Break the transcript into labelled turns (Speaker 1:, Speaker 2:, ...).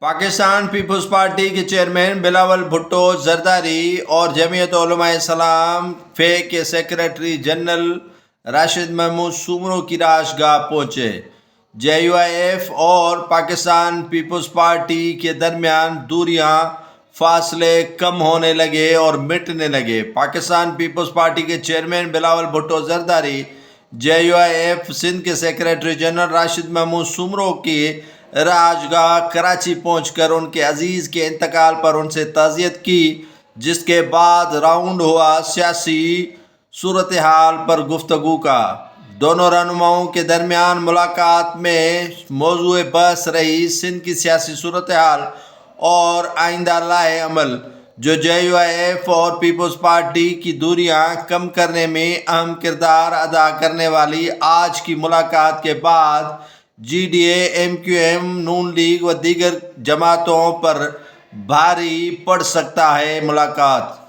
Speaker 1: Pakistan Peoples party کے chairman Bilawal Bhutto Zardari اور جمعیت علماء اسلام فے کے سیکریٹری جنرل راشد محمود سومرو کی رہائش گاہ پہنچے۔ JUIF اور پاکستان پیپلز پارٹی کے درمیان دوریاں فاصلے کم ہونے لگے اور مٹنے لگے۔ پاکستان پیپلز پارٹی کے چیئرمین بلاول بھٹو زرداری JUIF سندھ کے سیکریٹری جنرل راشد محمود سومرو کی رہائش گاہ کراچی پہنچ کر ان کے عزیز کے انتقال پر ان سے تعزیت کی، جس کے بعد راؤنڈ ہوا سیاسی صورتحال پر گفتگو کا۔ دونوں رہنماؤں کے درمیان ملاقات میں موضوع بحث رہی سندھ کی سیاسی صورتحال اور آئندہ لائحہ عمل، جو JUIF اور پیپلز پارٹی کی دوریاں کم کرنے میں اہم کردار ادا کرنے والی آج کی ملاقات کے بعد GDA، MQM، نون لیگ و دیگر جماعتوں پر بھاری پڑ سکتا ہے۔ ملاقات